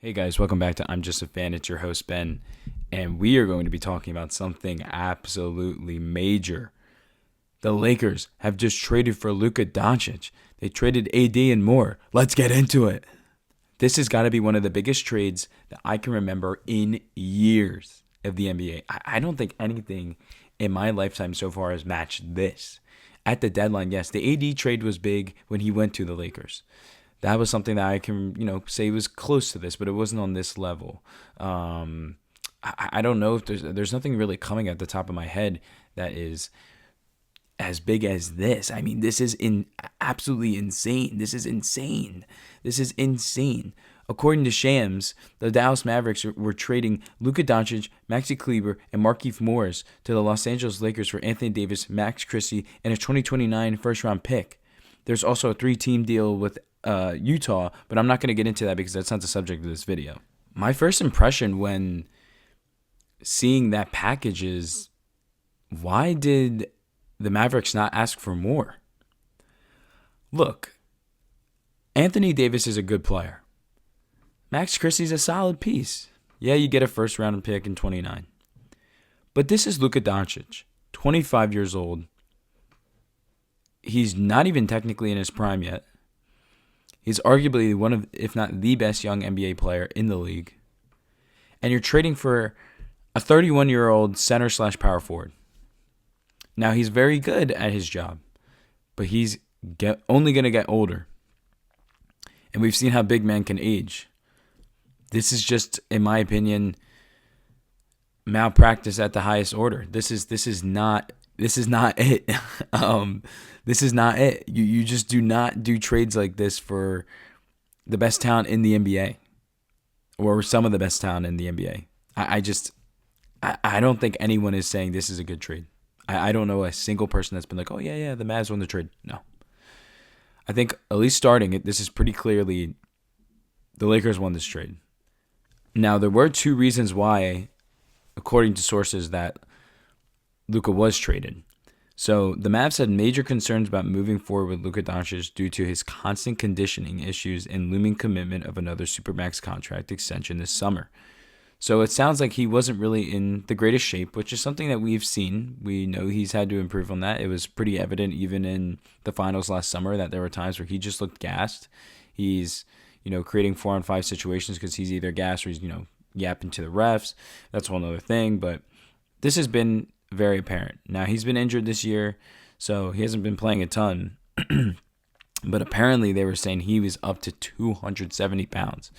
Hey guys, welcome back to I'm Just a Fan. It's your host Ben, and we are going to be talking about something absolutely major. The Lakers have just traded for Luka Doncic. They traded AD and more. Let's get into it. This has got to be one of the biggest trades that I can remember in years of the NBA. I don't think anything in my lifetime so far has matched this. At the deadline, yes, the AD trade was big when he went to the Lakers. That was something that I can, say was close to this, but it wasn't on this level. I don't know if there's nothing really coming at the top of my head that is as big as this. I mean, this is absolutely insane. This is insane. This is insane. According to Shams, the Dallas Mavericks were trading Luka Doncic, Maxi Kleber, and Markieff Morris to the Los Angeles Lakers for Anthony Davis, Max Christie, and a 2029 first-round pick. There's also a 3-team deal with Utah, but I'm not going to get into that because that's not the subject of this video. My first impression when seeing that package is, why did the Mavericks not ask for more? Look, Anthony Davis is a good player. Max Christie's a solid piece. Yeah, you get a first-round pick in 29. But this is Luka Doncic, 25 years old. He's not even technically in his prime yet. He's arguably one of, if not the best young NBA player in the league. And you're trading for a 31-year-old center/power forward. Now, he's very good at his job, but he's only going to get older. And we've seen how big men can age. This is just, in my opinion, malpractice at the highest order. This is not it. This is not it. You just do not do trades like this for the best talent in the NBA, or some of the best talent in the NBA. I don't think anyone is saying this is a good trade. I don't know a single person that's been like, oh yeah, the Mavs won the trade. No. I think at least starting it, this is pretty clearly the Lakers won this trade. Now, there were two reasons why, according to sources, that Luka was traded. So the Mavs had major concerns about moving forward with Luka Doncic due to his constant conditioning issues and looming commitment of another Supermax contract extension this summer. So it sounds like he wasn't really in the greatest shape, which is something that we've seen. We know he's had to improve on that. It was pretty evident even in the finals last summer that there were times where he just looked gassed. He's, creating 4-on-5 situations because he's either gassed or he's, yapping to the refs. That's one other thing. But this has been very apparent. Now, he's been injured this year, so he hasn't been playing a ton. But apparently they were saying he was up to 270 pounds.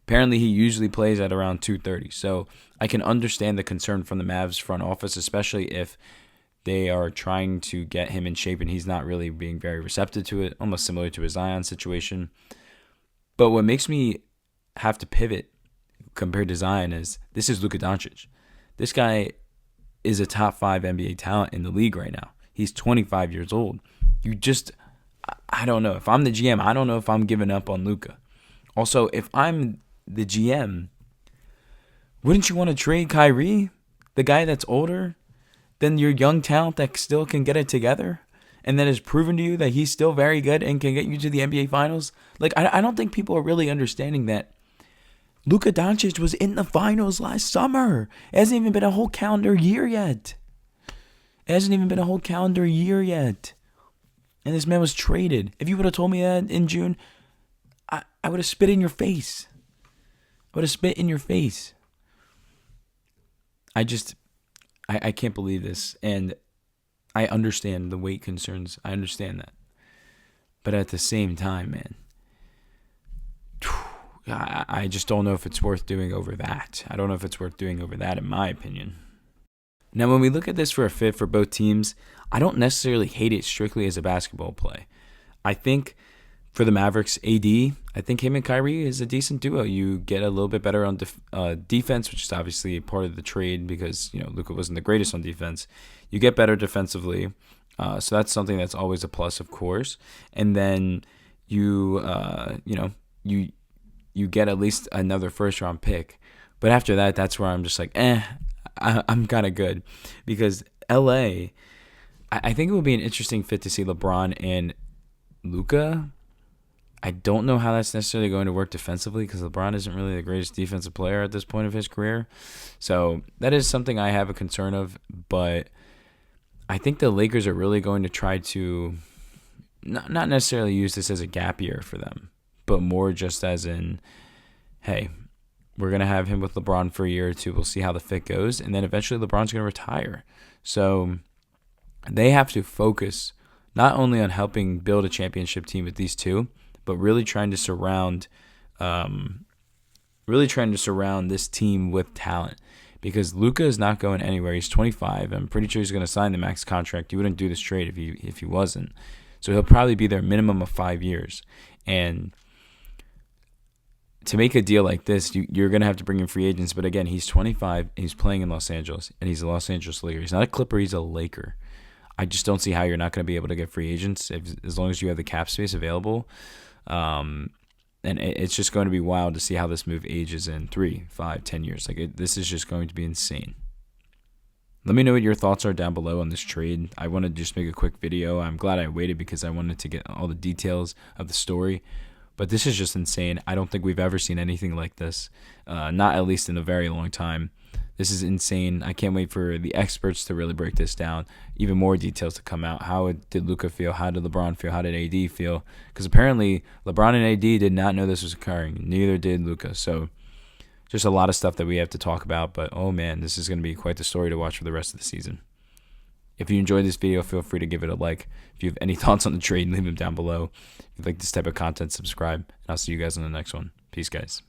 Apparently he usually plays at around 230. So I can understand the concern from the Mavs front office, especially if they are trying to get him in shape and he's not really being very receptive to it, almost similar to his Zion situation. But what makes me have to pivot compared to Zion is this is Luka Doncic. This guy is a top 5 NBA talent in the league right now. He's 25 years old. I don't know. If I'm the GM, I don't know if I'm giving up on Luka. Also, if I'm the GM, wouldn't you want to trade Kyrie, the guy that's older than your young talent that still can get it together and that has proven to you that he's still very good and can get you to the NBA Finals? Like, I don't think people are really understanding that Luka Doncic was in the finals last summer. It hasn't even been a whole calendar year yet. And this man was traded. If you would have told me that in June, I would have spit in your face. I can't believe this. And I understand the weight concerns. I understand that. But at the same time, man, I just don't know if it's worth doing over that. I don't know if it's worth doing over that, in my opinion. Now, when we look at this for a fit for both teams, I don't necessarily hate it strictly as a basketball play. I think for the Mavericks, I think him and Kyrie is a decent duo. You get a little bit better on defense, which is obviously part of the trade because, Luka wasn't the greatest on defense. You get better defensively. So that's something that's always a plus, of course. And then you get at least another first-round pick. But after that, that's where I'm just like, I'm kind of good. Because LA, I think it would be an interesting fit to see LeBron and Luka. I don't know how that's necessarily going to work defensively because LeBron isn't really the greatest defensive player at this point of his career. So that is something I have a concern of. But I think the Lakers are really going to try to not necessarily use this as a gap year for them, but more just as in, hey, we're going to have him with LeBron for a year or two. We'll see how the fit goes. And then eventually LeBron's going to retire. So they have to focus not only on helping build a championship team with these two, but really trying to surround this team with talent. Because Luka is not going anywhere. He's 25. I'm pretty sure he's going to sign the max contract. You wouldn't do this trade if he wasn't. So he'll probably be there a minimum of 5 years. And to make a deal like this, you're going to have to bring in free agents. But again, he's 25. And he's playing in Los Angeles. And he's a Los Angeles Laker. He's not a Clipper. He's a Laker. I just don't see how you're not going to be able to get free agents as long as you have the cap space available. And it's just going to be wild to see how this move ages in 3, 5, 10 years. This is just going to be insane. Let me know what your thoughts are down below on this trade. I wanted to just make a quick video. I'm glad I waited because I wanted to get all the details of the story. But this is just insane. I don't think we've ever seen anything like this, not at least in a very long time. This is insane. I can't wait for the experts to really break this down. Even more details to come out. How did Luka feel? How did LeBron feel? How did AD feel? Because apparently LeBron and AD did not know this was occurring. Neither did Luka. So just a lot of stuff that we have to talk about. But, oh, man, this is going to be quite the story to watch for the rest of the season. If you enjoyed this video, feel free to give it a like. If you have any thoughts on the trade, leave them down below. If you like this type of content, subscribe. And I'll see you guys on the next one. Peace, guys.